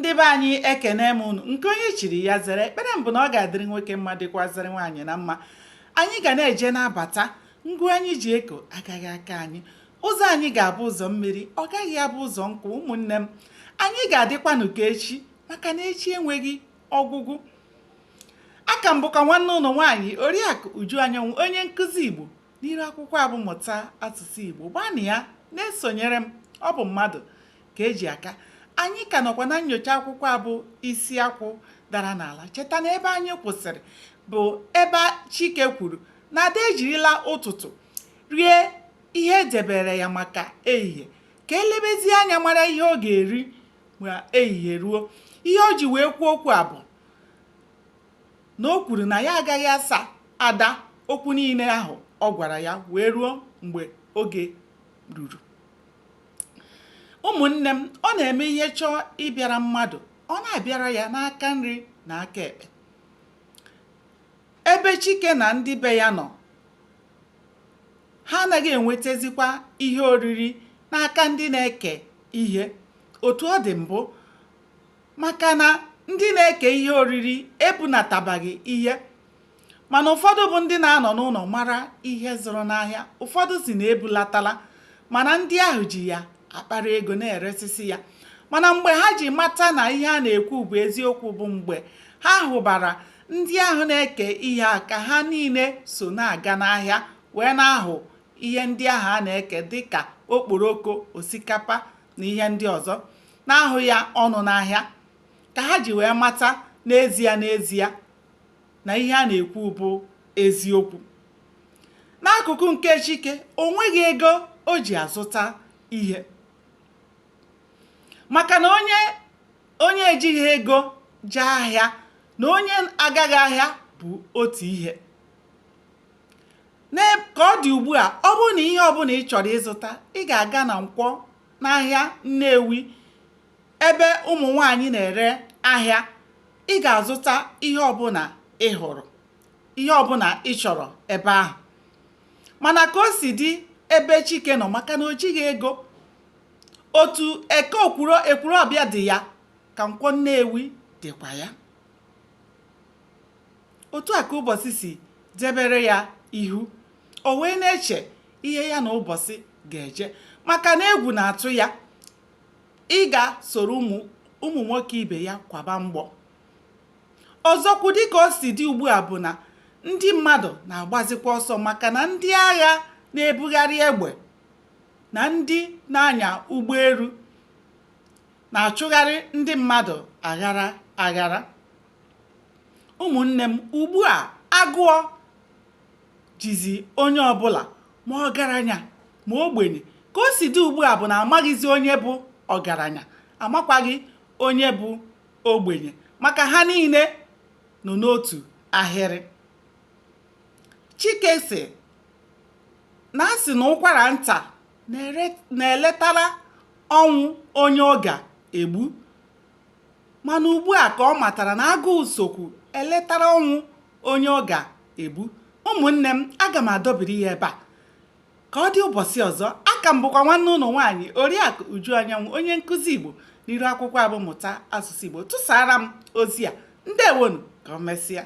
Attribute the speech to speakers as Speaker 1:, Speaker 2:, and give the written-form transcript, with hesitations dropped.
Speaker 1: ndị be anyị ekene m unu nke onye chiri ya zere ekpere mbụ na ọ ga-adịrị nwoke mma dịkwazịrị nwaanyị na mma. Anyị ga na-eje na-abata ngụ anyị ji eko agaghị aka anyị, ụzọ anyị ga-abụ ụzọ mmiri ọ gaghị abụ ụzọ nkụ. Ụmụnne m, anyị ga-adịkwanụ ka echi maka na echi enweghị ọgwụgwụ. Aka mbụ ka nwanne ụlọ nwaanyị Oriakụ Uju Anyanwụ, onye nkụzi Igbo n'iru akwụkwọ abụmụta asụsụ Igbo. Gbanụ ya na-esonyere m, ọ bụ mmadụ ka eji aka. Anyị ka nọkwa na nnyocha akwụkwọ abụ isi akwụ dara n'ala. Cheta na ebe anyị kwụsịrị bụ ebe Chike kwuru na Ada ejirila ụtụtụ rie ihe edebere ya maka ehihie, ka elebezie anya mara ihe ọ ga-eri ma ehihie ruo. Ihe o ji wee kwuo okwu abụ na o kwuru na ya agaghị asa Ada okwu niile ahụ ọ gwara ya wee ruo mgbe oge ruru. Ụmụnne m, ọ na-eme ihe chọọ ịbịara mmadụ, ọ na-abịara ya n'aka nri na aka ekpe. Ebe Chike na ndị be ya nọ, ha anaghị enwetazikwa ihe oriri n'aka ndị na-eke ihe otu ọ dị mbụ, maka na ndị na-eke ihe oriri ebunatabaghị ihe. Mana ụfọdụ bụ ndị na-anọ n'ụlọ mara ihe zụrụ n'ahịa, ụfọdụ si na ebulatala, mana ndị ahụ ji ya akpara ego na-eresisi ya. Mana mgbe ha ji mata na ihe a na-ekwu bụ eziokwu bụ mgbe ha hụbara ndị ahụ na-eke ihe aka ha niile so na-aga n'ahịa wee na-ahụ ihe ndị ahụ a na-eke dịka okporoko, osikapa na ihe ndị ọzọ, na-ahụ ya ọnụ n'ahịa, ka ha ji wee mata n'ezie na ihe a na-ekwu bụ eziokwu. N'akụkụ nke Chike, o nweghị ego o ji azụta ihe, maka na onye ejighị ego jee ahịa na onye agaghị ahịa bụ otu ihe. Ka ọ dị ugbu a, ọ bụrụ na ihe ọbụla ị chọrọ ịzụta, ị ga-aga na Nkwọ n'ahịa Nnewi ebe ụmụ nwanyị na-ere ahịa. Ị ga-azụta ihe ọbụla ị hụrụ, ihe ọbụla ị chọrọ ebe ahụ. Mana ka o si dị ebe Chike nọ, maka na o jighị ego, otu eke Ekwurọbịa dị ya ka Nkwọ Nnewi dịkwa ya. Otu a ka ụbọchị si debere ya ihu, o wee na-eche ihe ya na ụbọchị ga-eje, maka na egwu na-atụ ya ịga soro ụmụ nwoke ibe ya kwaba mgbọ. Ọzọkwu dịka o si dị ugbu a bụ na ndị mmadụ na-agbazikwa ọsọ, maka na ndị agha na-ebugharị egbe na ndị na-anya ụgbọelu na-achụgharị ndị mmadụ aghara. Ụmụnne m, ugbu a agụọ jizi onye ọbụla, ma ọgaranya ma ogbenye. Ka o si dị ugbu a bụ na amaghịzi onye bụ ọgaranya, amakwaghị onye bụ ogbenye, maka ha niile nọ n'otu ahịrị. Chike sị na asị na ụkwara nta na-eletara ọnwụ onye ọ ga-egbu, mana ugbu a ka ọ matara na agụụ sokwu eletara ọnwụ onye ọ ga-egbu. Ụmụnne m, aga m adọbiri ya ebe a ka ọ dị ụbọchị ọzọ. Aka m bụkwa nwanne ụlọ nwaanyị Oriakụ Uju Anyanwụ, onye nkụzi Igbo n'iru akwụkwọ abụmụta asụsụ Igbo. Tụsara m ozi a. Ndewonu, ka o mesịa.